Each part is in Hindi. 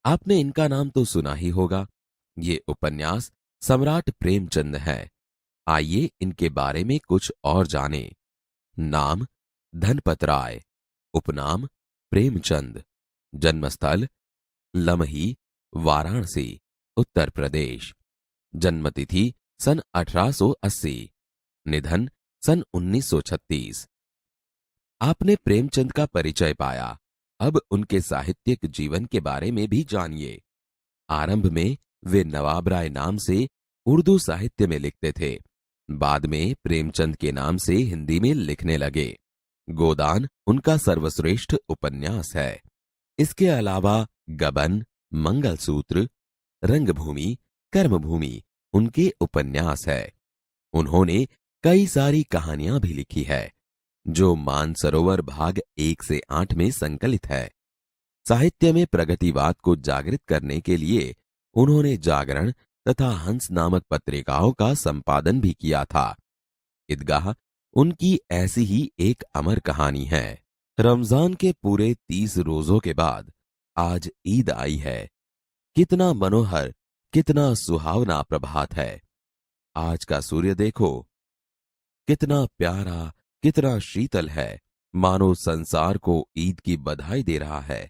आपने इनका नाम तो सुना ही होगा। ये उपन्यास सम्राट प्रेमचंद है। आइए इनके बारे में कुछ और जानें। नाम धनपत राय, उपनाम प्रेमचंद, जन्मस्थल लमही, वाराणसी, उत्तर प्रदेश, जन्मतिथि सन 1880, निधन सन 1936। आपने प्रेमचंद का परिचय पाया, अब उनके साहित्यिक जीवन के बारे में भी जानिए। आरंभ में वे नवाब राय नाम से उर्दू साहित्य में लिखते थे। बाद में प्रेमचंद के नाम से हिंदी में लिखने लगे। गोदान उनका सर्वश्रेष्ठ उपन्यास है। इसके अलावा गबन, मंगलसूत्र, रंगभूमि, कर्मभूमि उनके उपन्यास है। उन्होंने कई सारी कहानियां भी लिखी है, जो मानसरोवर भाग 1 से 8 में संकलित है। साहित्य में प्रगतिवाद को जागृत करने के लिए उन्होंने जागरण तथा हंस नामक पत्रिकाओं का संपादन भी किया था। ईदगाह उनकी ऐसी ही एक अमर कहानी है। रमजान के पूरे 30 रोजों के बाद आज ईद आई है। कितना मनोहर, कितना सुहावना प्रभात है। आज का सूर्य देखो, कितना प्यारा, कितना शीतल है, मानो संसार को ईद की बधाई दे रहा है।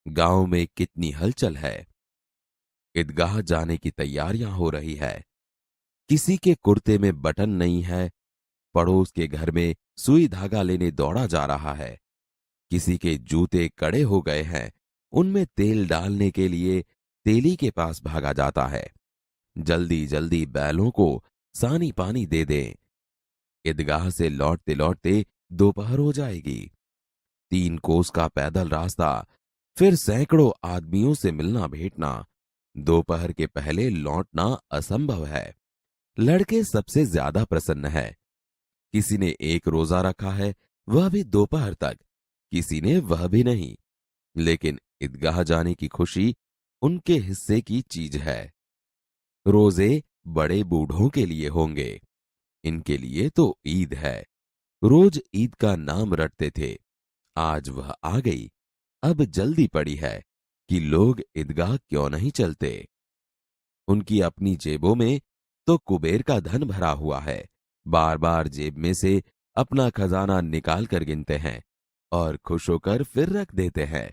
गांव में कितनी हलचल है। ईदगाह जाने की तैयारियां हो रही है। किसी के कुर्ते में बटन नहीं है, पड़ोस के घर में सुई धागा लेने दौड़ा जा रहा है। किसी के जूते कड़े हो गए हैं, उनमें तेल डालने के लिए तेली के पास भागा जाता है। जल्दी जल्दी बैलों को सानी पानी दे दें। ईदगाह से लौटते लौटते दोपहर हो जाएगी। 3 कोस का पैदल रास्ता, फिर सैकड़ों आदमियों से मिलना भेंटना। दोपहर के पहले लौटना असंभव है। लड़के सबसे ज्यादा प्रसन्न है। किसी ने 1 रोजा रखा है, वह भी दोपहर तक, किसी ने वह भी नहीं। लेकिन ईदगाह जाने की खुशी उनके हिस्से की चीज है। रोजे बड़े बूढ़ों के लिए होंगे, इनके लिए तो ईद है। रोज ईद का नाम रटते थे, आज वह आ गई। अब जल्दी पड़ी है कि लोग ईदगाह क्यों नहीं चलते। उनकी अपनी जेबों में तो कुबेर का धन भरा हुआ है। बार बार जेब में से अपना खजाना निकाल कर गिनते हैं और खुश होकर फिर रख देते हैं।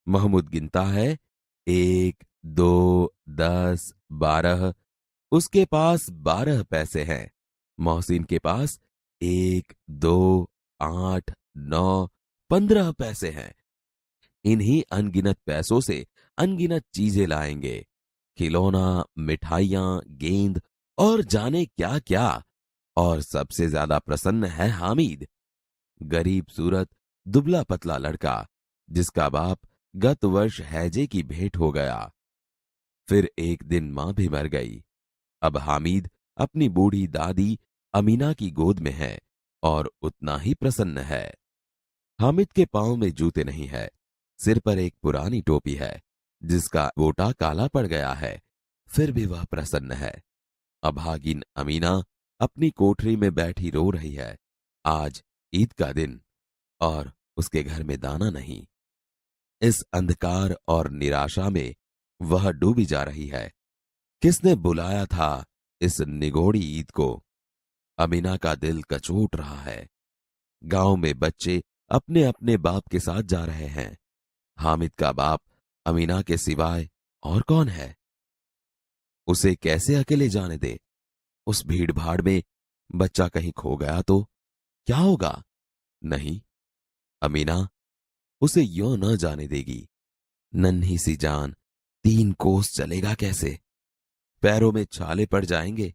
महमूद गिनता है, 1, 2, 10, 12। उसके पास 12 पैसे हैं। मोहसिन के पास 1, 2, 8, 9, 15 पैसे हैं। इन्हीं अनगिनत पैसों से अनगिनत चीजें लाएंगे, खिलौना, मिठाइयां, गेंद और जाने क्या क्या। और सबसे ज्यादा प्रसन्न है हामिद, गरीब सूरत, दुबला पतला लड़का, जिसका बाप गत वर्ष हैजे की भेंट हो गया। फिर एक दिन मां भी मर गई। अब हामिद अपनी बूढ़ी दादी अमीना की गोद में है और उतना ही प्रसन्न है। हामिद के पांव में जूते नहीं है, सिर पर एक पुरानी टोपी है जिसका गोटा काला पड़ गया है, फिर भी वह प्रसन्न है। अभागिन अमीना अपनी कोठरी में बैठी रो रही है। आज ईद का दिन और उसके घर में दाना नहीं। इस अंधकार और निराशा में वह डूबी जा रही है। किसने बुलाया था इस निगोड़ी ईद को? अमीना का दिल कचोट रहा है। गांव में बच्चे अपने अपने बाप के साथ जा रहे हैं। हामिद का बाप अमीना के सिवाय और कौन है? उसे कैसे अकेले जाने दे? उस भीड़ भाड़ में बच्चा कहीं खो गया तो क्या होगा? नहीं, अमीना उसे यों न जाने देगी। नन्ही सी जान 3 कोस चलेगा कैसे? पैरों में छाले पड़ जाएंगे,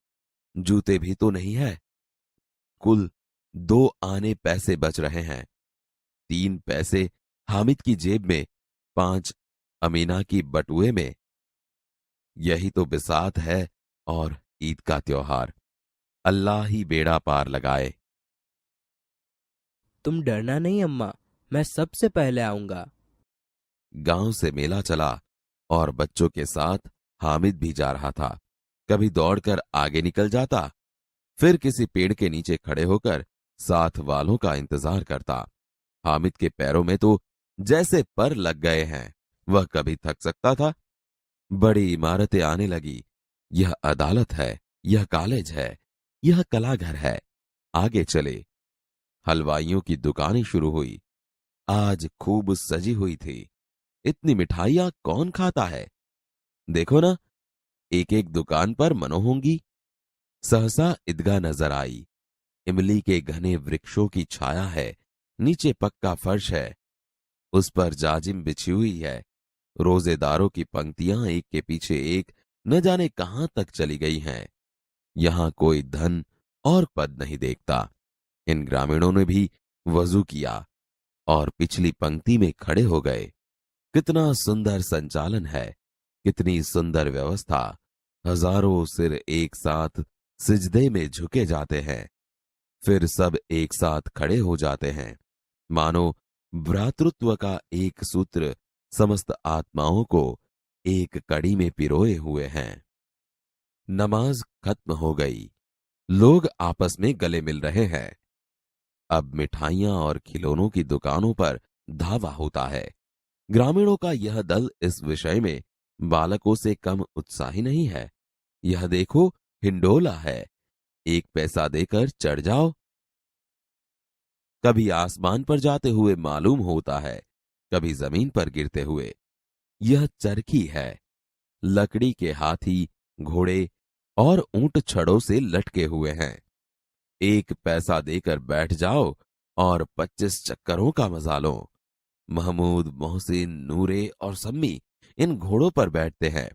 जूते भी तो नहीं है। कुल 2 आने पैसे बच रहे हैं। 3 पैसे हामिद की जेब में, 5 अमीना की बटुए में। यही तो बिसात है और ईद का त्योहार। अल्लाह ही बेड़ा पार लगाए। तुम डरना नहीं अम्मा, मैं सबसे पहले आऊंगा। गांव से मेला चला और बच्चों के साथ हामिद भी जा रहा था। कभी दौड़कर आगे निकल जाता, फिर किसी पेड़ के नीचे खड़े होकर साथ वालों का इंतजार करता। हामिद के पैरों में तो जैसे पर लग गए हैं। वह कभी थक सकता था, बड़ी इमारतें आने लगी। यह अदालत है, यह कॉलेज है, यह कलाघर है। आगे चले। हलवाइयों की दुकानें शुरू हुई। आज खूब सजी हुई थी। इतनी मिठाइयां कौन खाता है? देखो ना, एक एक दुकान पर मनो होंगी। सहसा ईदगाह नजर आई। इमली के घने वृक्षों की छाया है। नीचे पक्का फर्श है, उस पर जाजिम बिछी हुई है। रोजेदारों की पंक्तियां एक के पीछे एक न जाने कहां तक चली गई हैं। यहां कोई धन और पद नहीं देखता। इन ग्रामीणों ने भी वजू किया और पिछली पंक्ति में खड़े हो गए। कितना सुंदर संचालन है, कितनी सुंदर व्यवस्था। हजारों सिर एक साथ सिजदे में झुके जाते हैं, फिर सब एक साथ खड़े हो जाते हैं, मानो भ्रातृत्व का एक सूत्र समस्त आत्माओं को एक कड़ी में पिरोए हुए हैं। नमाज खत्म हो गई। लोग आपस में गले मिल रहे हैं। अब मिठाइयां और खिलौनों की दुकानों पर धावा होता है। ग्रामीणों का यह दल इस विषय में बालकों से कम उत्साही नहीं है। यह देखो, हिंडोला है, 1 पैसा देकर चढ़ जाओ। कभी आसमान पर जाते हुए मालूम होता है, कभी जमीन पर गिरते हुए। यह चरखी है। लकड़ी के हाथी, घोड़े और ऊंट छड़ों से लटके हुए हैं। 1 पैसा देकर बैठ जाओ और 25 चक्करों का मजा लो। महमूद, मोहसिन, नूरे और सम्मी इन घोड़ों पर बैठते हैं।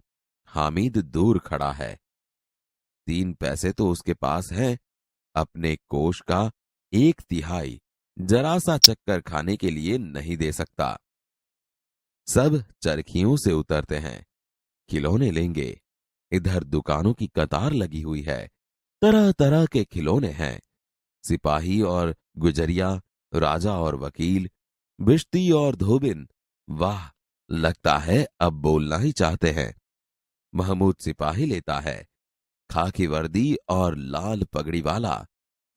हामिद दूर खड़ा है। 3 पैसे तो उसके पास हैं। अपने कोष का 1/3 जरा सा चक्कर खाने के लिए नहीं दे सकता। सब चरखियों से उतरते हैं। खिलौने लेंगे। इधर दुकानों की कतार लगी हुई है। तरह तरह के खिलौने हैं। सिपाही और गुजरिया, राजा और वकील, बिश्ती और धोबिन। वाह, लगता है अब बोलना ही चाहते हैं। महमूद सिपाही लेता है, खाकी वर्दी और लाल पगड़ी वाला,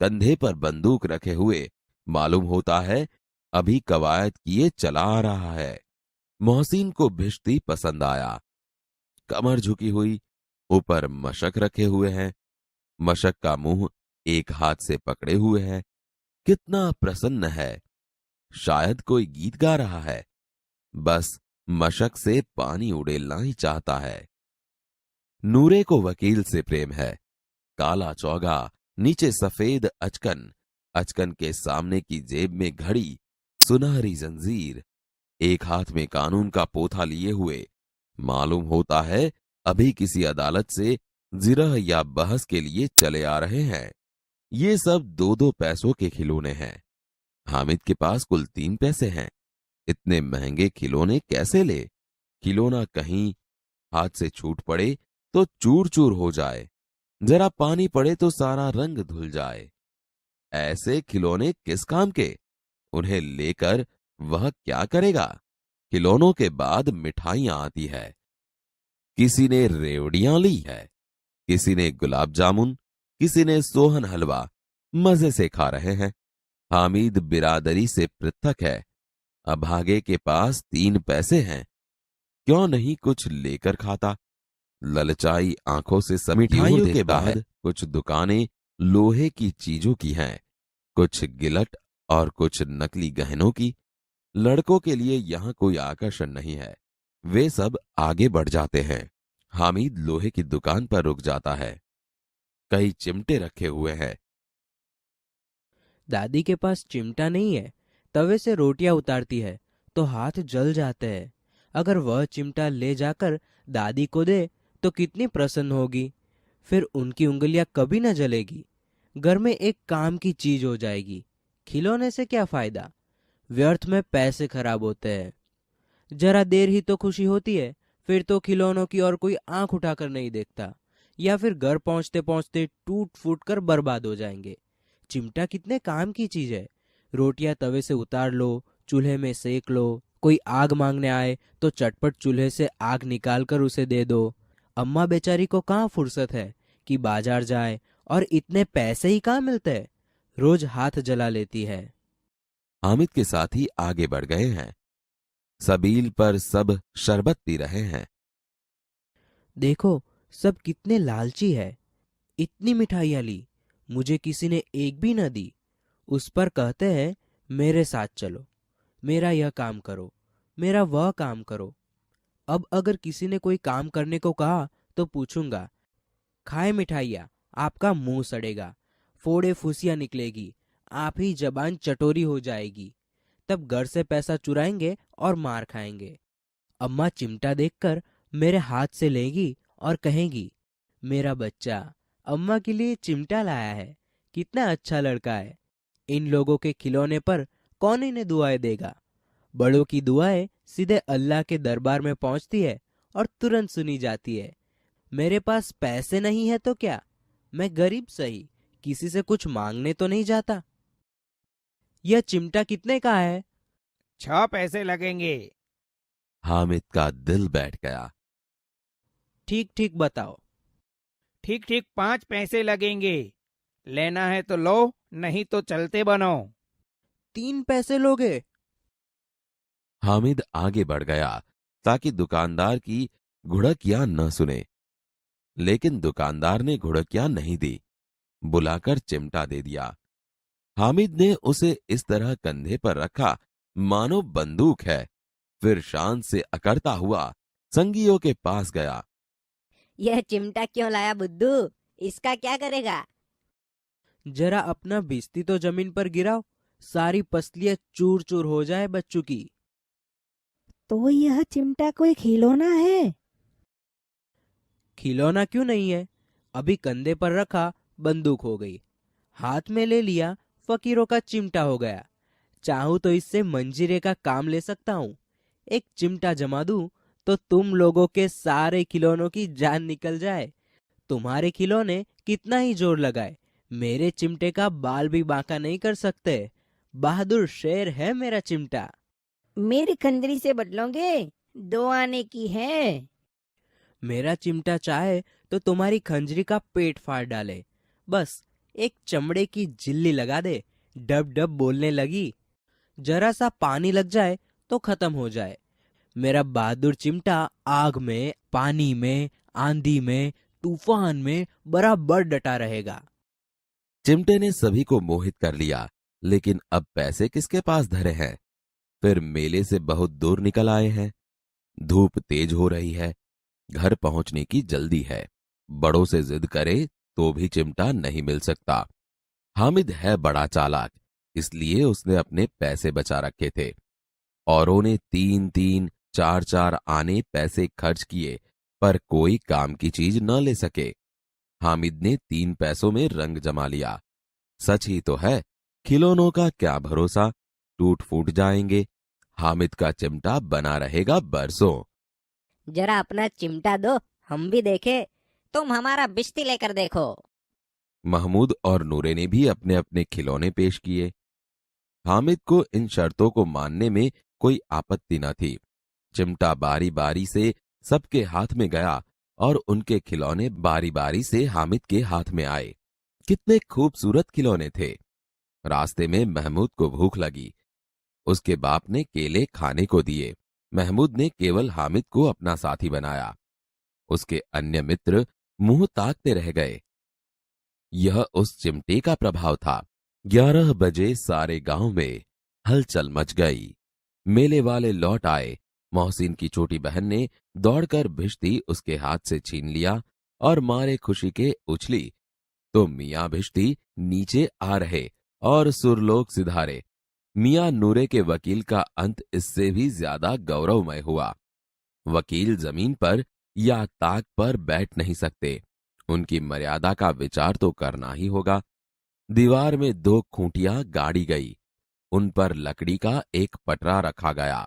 कंधे पर बंदूक रखे हुए। मालूम होता है अभी कवायद किए चला आ रहा है। मोहसिन को भिश्ती पसंद आया। कमर झुकी हुई, ऊपर मशक रखे हुए हैं। मशक का मुंह एक हाथ से पकड़े हुए है। कितना प्रसन्न है, शायद कोई गीत गा रहा है। बस मशक से पानी उड़ेलना ही चाहता है। नूरे को वकील से प्रेम है। काला चौगा, नीचे सफेद अचकन, अचकन के सामने की जेब में घड़ी, सुनहरी जंजीर, एक हाथ में कानून का पोथा लिए हुए। मालूम होता है अभी किसी अदालत से जिरह या बहस के लिए चले आ रहे हैं। ये सब 2-2 पैसों के खिलौने हैं। हामिद के पास कुल 3 पैसे हैं। इतने महंगे खिलौने कैसे ले? खिलौना कहीं हाथ से छूट पड़े तो चूर चूर हो जाए, जरा पानी पड़े तो सारा रंग धुल जाए। ऐसे खिलौने किस काम के? उन्हें लेकर वह क्या करेगा? खिलौनों के बाद मिठाइयां आती है। किसी ने रेवड़ियां ली है, किसी ने गुलाब जामुन, किसी ने सोहन हलवा। मजे से खा रहे हैं। हामिद बिरादरी से पृथक है। अभागे के पास 3 पैसे हैं, क्यों नहीं कुछ लेकर खाता? ललचाई आंखों से सब मिठाइयों के बाद कुछ दुकानें लोहे की चीजों की हैं, कुछ गिलट और कुछ नकली गहनों की। लड़कों के लिए यहां कोई आकर्षण नहीं है। वे सब आगे बढ़ जाते हैं। हामिद लोहे की दुकान पर रुक जाता है। कई चिमटे रखे हुए हैं। दादी के पास चिमटा नहीं है। तवे से रोटियां उतारती है तो हाथ जल जाते हैं। अगर वह चिमटा ले जाकर दादी को दे तो कितनी प्रसन्न होगी। फिर उनकी उंगलियां कभी न जलेगी। घर में एक काम की चीज हो जाएगी। खिलौने से क्या फायदा? व्यर्थ में पैसे खराब होते हैं। जरा देर ही तो खुशी होती है, फिर तो खिलौनों की और कोई आंख उठाकर नहीं देखता, या फिर घर पहुंचते पहुंचते टूट फूट कर बर्बाद हो जाएंगे। चिमटा कितने काम की चीज है। रोटियां तवे से उतार लो, चूल्हे में सेक लो। कोई आग मांगने आए तो चटपट चूल्हे से आग निकाल कर उसे दे दो। अम्मा बेचारी को कहाँ फुर्सत है कि बाजार जाए, और इतने पैसे ही कहाँ मिलते हैं। रोज हाथ जला लेती है। हामिद के साथी आगे बढ़ गए हैं। सबील पर सब शरबत पी रहे हैं। देखो सब कितने लालची है। इतनी मिठाइयाँ ली, मुझे किसी ने एक भी न दी। उस पर कहते हैं मेरे साथ चलो, मेरा यह काम करो, मेरा वह काम करो। अब अगर किसी ने कोई काम करने को कहा तो पूछूंगा, खाए मिठाइयाँ, आपका मुंह सड़ेगा, फोड़े फुसियाँ निकलेगी, आप ही जबान चटोरी हो जाएगी। तब घर से पैसा चुराएंगे और मार खाएंगे। अम्मा चिमटा देखकर मेरे हाथ से लेगी और कहेंगी, मेरा बच्चा अम्मा के लिए चिमटा लाया है, कितना अच्छा लड़का है। इन लोगों के खिलौने पर कौन इन्हें दुआएं देगा। बड़ों की दुआएं सीधे अल्लाह के दरबार में पहुंचती है और तुरंत सुनी जाती है। मेरे पास पैसे नहीं है तो क्या, मैं गरीब सही, किसी से कुछ मांगने तो नहीं जाता। यह चिमटा कितने का है? 6 पैसे लगेंगे। हामिद का दिल बैठ गया। ठीक ठीक बताओ। ठीक ठीक 5 पैसे लगेंगे। लेना है तो लो, नहीं तो चलते बनो। 3 पैसे लोगे? हामिद आगे बढ़ गया ताकि दुकानदार की घुड़कियां न सुने, लेकिन दुकानदार ने घुड़कियां नहीं दी, बुलाकर चिमटा दे दिया। हामिद ने उसे इस तरह कंधे पर रखा मानो बंदूक है, फिर शान से अकड़ता हुआ संगियों के पास गया। यह चिमटा क्यों लाया बुद्धू? इसका क्या करेगा? जरा अपना भिस्ती तो जमीन पर गिराओ, सारी पसलियां चूर चूर हो जाए बच्चों की। तो यह चिमटा कोई खिलौना है? खिलौना क्यों नहीं है? अभी कंधे पर रखा बंदूक हो गई, हाथ में ले लिया फकीरों का चिमटा हो गया। चाहूं तो इससे मंजीरे का काम ले सकता हूँ। एक चिमटा जमा दूं तो तुम लोगों के सारे खिलौनों की जान निकल जाए। तुम्हारे खिलौने कितना ही जोर लगाए, मेरे चिमटे का बाल भी बांका नहीं कर सकते। बहादुर शेर है मेरा चिमटा। मेरी खंजरी से बदलोगे? 2 आने की है। मेरा चिमटा चाहे तो तुम्हारी खंजरी का पेट फाड़ डाले, बस एक चमड़े की झिल्ली लगा दे, डब डब बोलने लगी। जरा सा पानी लग जाए तो खत्म हो जाए। मेरा बहादुर चिमटा आग में, पानी में, आंधी में, तूफान में बराबर डटा रहेगा। चिमटे ने सभी को मोहित कर लिया, लेकिन अब पैसे किसके पास धरे हैं? फिर मेले से बहुत दूर निकल आए हैं। धूप तेज हो रही है, घर पहुंचने की जल्दी है। बड़ों से जिद करे तो भी चिमटा नहीं मिल सकता। हामिद है बड़ा चालाक, इसलिए उसने अपने पैसे बचा रखे थे। औरों ने 3-3, 4-4 आने पैसे खर्च किए, पर कोई काम की चीज न ले सके। हामिद ने 3 पैसों में रंग जमा लिया। सच ही तो है, खिलौनों का क्या भरोसा, टूट फूट जाएंगे। हामिद का चिमटा बना रहेगा बरसों। जरा अपना चिमटा दो, हम भी देखे। तुम हमारा बिस्ती लेकर देखो। महमूद और नूरे ने भी अपने अपने खिलौने पेश किए। हामिद को इन शर्तों को मानने में कोई आपत्ति न थी। चिमटा बारी बारी से सबके हाथ में गया और उनके खिलौने बारी बारी से हामिद के हाथ में आए। कितने खूबसूरत खिलौने थे। रास्ते में महमूद को भूख लगी। उसके बाप ने केले खाने को दिए। महमूद ने केवल हामिद को अपना साथी बनाया। उसके अन्य मित्र मुंह ताकते रह गए। यह उस चिमटे का प्रभाव था। 11 बजे सारे गांव में हलचल मच गई। मेले वाले लौट आए। मोहसिन की छोटी बहन ने दौड़कर भिश्ती उसके हाथ से छीन लिया और मारे खुशी के उछली तो मियां भिश्ती नीचे आ रहे और सुरलोक सिधारे। मियां नूरे के वकील का अंत इससे भी ज्यादा गौरवमय हुआ। वकील जमीन पर या ताक पर बैठ नहीं सकते, उनकी मर्यादा का विचार तो करना ही होगा। दीवार में 2 खूंटियां गाड़ी गई, उन पर लकड़ी का एक पटरा रखा गया।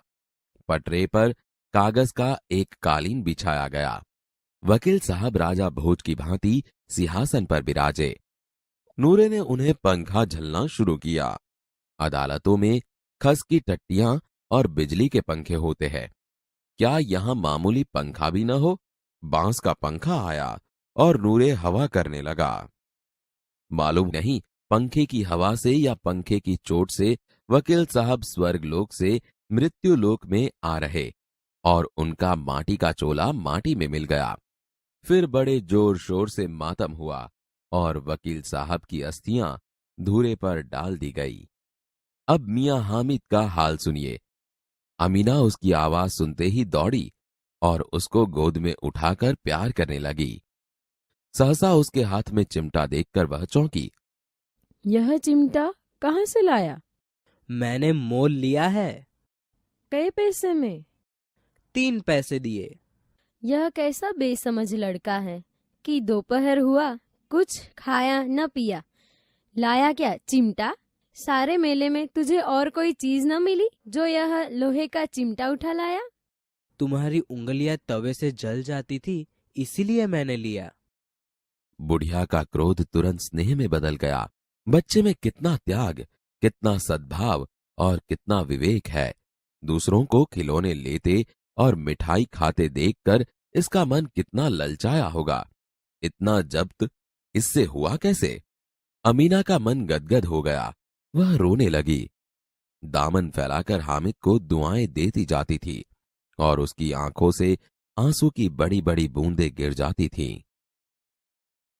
पटरे पर कागज का एक कालीन बिछाया गया। वकील साहब राजा भोज की भांति सिंहासन पर बिराजे। नूरे ने उन्हें पंखा झलना शुरू किया। अदालतों में खस की टट्टियां और बिजली के पंखे होते हैं, क्या यहां मामूली पंखा भी न हो? बांस का पंखा आया और नूरे हवा करने लगा। मालूम नहीं पंखे की हवा से या पंखे की चोट से वकील साहब स्वर्गलोक से मृत्युलोक में आ रहे और उनका माटी का चोला माटी में मिल गया। फिर बड़े जोर शोर से मातम हुआ और वकील साहब की अस्थियां धूरे पर डाल दी गई। अब मियां हामिद का हाल सुनिए। अमीना उसकी आवाज सुनते ही दौड़ी और उसको गोद में उठाकर प्यार करने लगी। सहसा उसके हाथ में चिमटा देखकर वह चौंकी। यह चिमटा कहाँ से लाया? मैंने मोल लिया है। कई पैसे में? 3 पैसे दिए। यह कैसा बेसमझ लड़का है कि दोपहर हुआ कुछ खाया न पिया, लाया क्या चिमटा? सारे मेले में तुझे और कोई चीज न मिली जो यह लोहे का चिमटा उठा लाया? तुम्हारी उंगलियां तवे से जल जाती थी, इसीलिए मैंने लिया। बुढ़िया का क्रोध तुरंत स्नेह में बदल गया। बच्चे में कितना त्याग, कितना सद्भाव और कितना विवेक है। दूसरों को खिलौने लेते और मिठाई खाते देखकर इसका मन कितना ललचाया होगा। इतना जब्त इससे हुआ कैसे? अमीना का मन गदगद हो गया। वह रोने लगी। दामन फैलाकर हामिद को दुआएं देती जाती थी और उसकी आंखों से आंसू की बड़ी बड़ी बूंदें गिर जाती थीं।